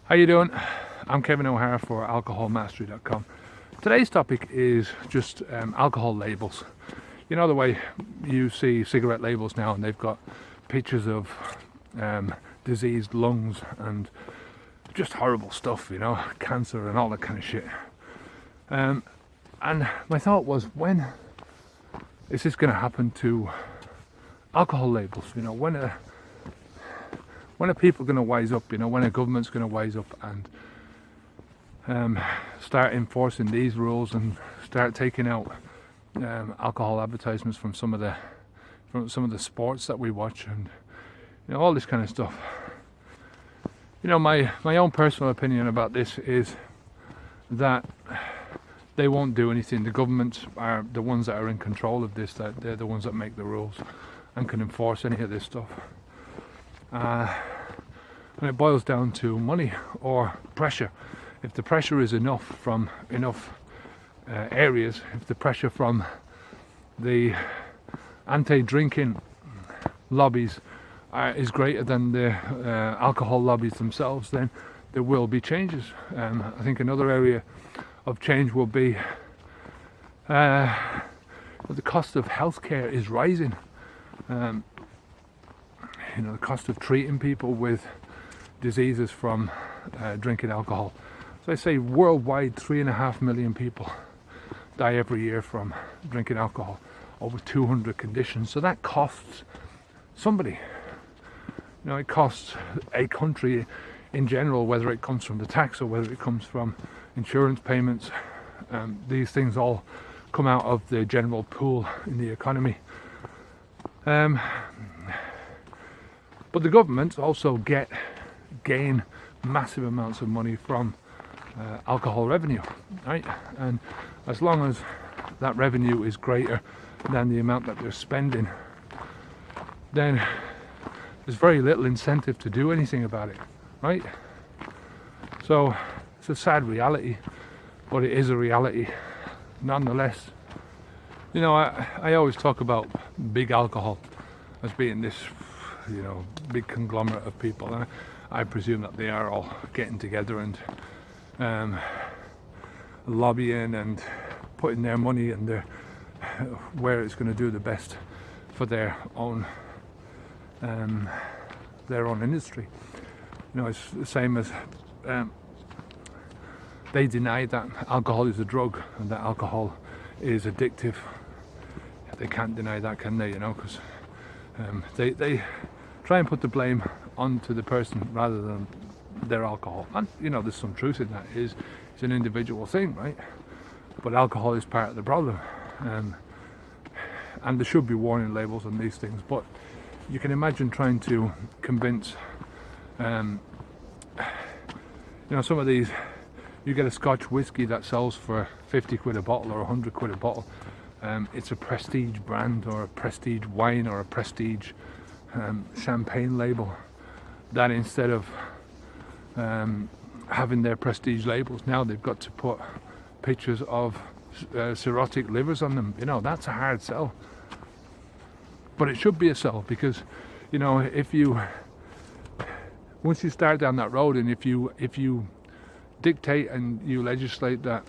How you doing? I'm Kevin O'Hara for alcoholmastery.com. Today's topic is just alcohol labels. You know the way you see cigarette labels now, and they've got pictures of diseased lungs and just horrible stuff, you know, cancer and all that kind of shit. And my thought was, when is this going to happen to alcohol labels? You know, when are people going to wise up? You know, when are governments going to wise up and start enforcing these rules and start taking out alcohol advertisements from some of the sports that we watch, and you know, all this kind of stuff. You know, my own personal opinion about this is that they won't do anything. The governments are the ones that are in control of this, that they're the ones that make the rules and can enforce any of this stuff. And it boils down to money or pressure. If the pressure is enough from enough areas, if the pressure from the anti-drinking lobbies is greater than the alcohol lobbies themselves, then there will be changes. I think another area of change will be the cost of healthcare is rising. You know, the cost of treating people with diseases from drinking alcohol. So I say worldwide 3.5 million people die every year from drinking alcohol, over 200 conditions. So that costs somebody. You know, it costs a country in general, whether it comes from the tax or whether it comes from insurance payments. These things all come out of the general pool in the economy. But the governments also gain massive amounts of money from alcohol revenue, right? And as long as that revenue is greater than the amount that they're spending, then there's very little incentive to do anything about it, right? So it's a sad reality, but it is a reality nonetheless. You know, I always talk about big alcohol as being this, you know, big conglomerate of people, and I presume that they are all getting together and lobbying and putting their money and where it's going to do the best for their own industry. You know, it's the same as they deny that alcohol is a drug and that alcohol is addictive. They can't deny that, can they? You know, because they try and put the blame onto the person rather than their alcohol. And you know, there's some truth in that. It's an individual thing, right? But alcohol is part of the problem, and there should be warning labels on these things. But you can imagine trying to convince, you know, some of these. You get a Scotch whiskey that sells for 50 quid a bottle or 100 quid a bottle. It's a prestige brand or a prestige wine or a prestige champagne label, that instead of having their prestige labels, now they've got to put pictures of cirrhotic livers on them. You know, that's a hard sell, but it should be a sell, because you know, once you start down that road, and if you dictate and you legislate that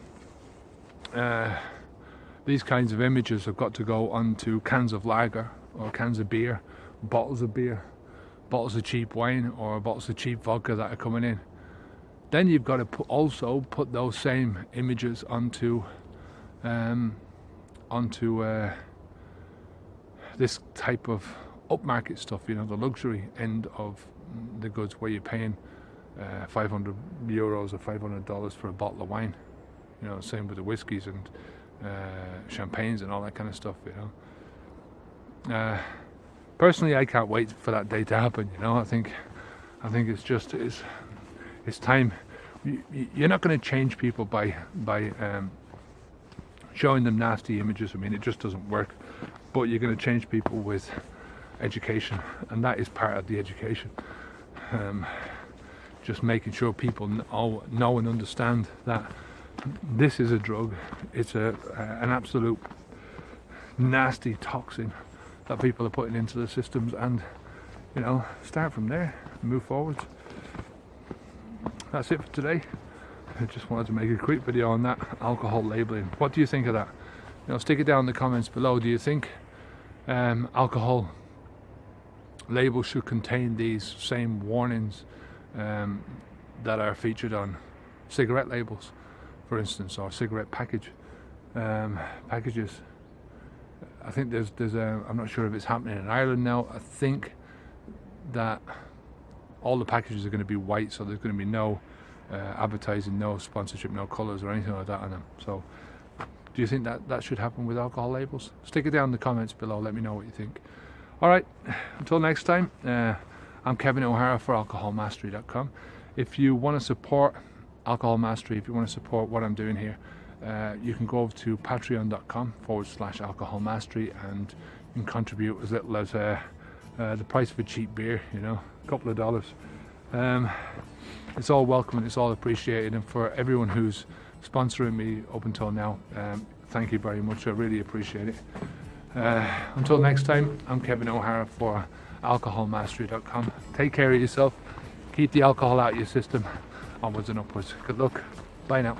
these kinds of images have got to go onto cans of lager or cans of beer, bottles of bottles of cheap wine or bottles of cheap vodka that are coming in, then you've got to also put those same images onto this type of upmarket stuff, you know, the luxury end of the goods, where you're paying €500 or $500 for a bottle of wine. You know, same with the whiskies and champagnes and all that kind of stuff, you know. Personally, I can't wait for that day to happen. You know, I think it's time. You're not going to change people by showing them nasty images. I mean, it just doesn't work. But you're going to change people with education, and that is part of the education. Just making sure people know and understand that this is a drug. It's an absolute nasty toxin that people are putting into the systems, and you know, start from there and move forward. that's it for today. I just wanted to make a quick video on that alcohol labelling. What do you think of that? Stick it down in the comments below. Do you think alcohol labels should contain these same warnings that are featured on cigarette labels, for instance, or cigarette packages? I think there's I'm not sure if it's happening in Ireland now. I think that all the packages are going to be white, so there's going to be no advertising, no sponsorship, no colours or anything like that on them. So do you think that should happen with alcohol labels? Stick it down in the comments below, let me know what you think. Alright, until next time, I'm Kevin O'Hara for alcoholmastery.com. If you want to support Alcohol Mastery, if you want to support what I'm doing here, you can go over to patreon.com/alcohol mastery, and you can contribute as little as the price of a cheap beer, a couple of dollars. It's all welcome and it's all appreciated, and for everyone who's sponsoring me up until now, thank you very much. I really appreciate it. Until next time, I'm Kevin O'Hara for alcoholmastery.com. Take care of yourself, keep the alcohol out of your system, onwards and upwards. Good luck, bye now.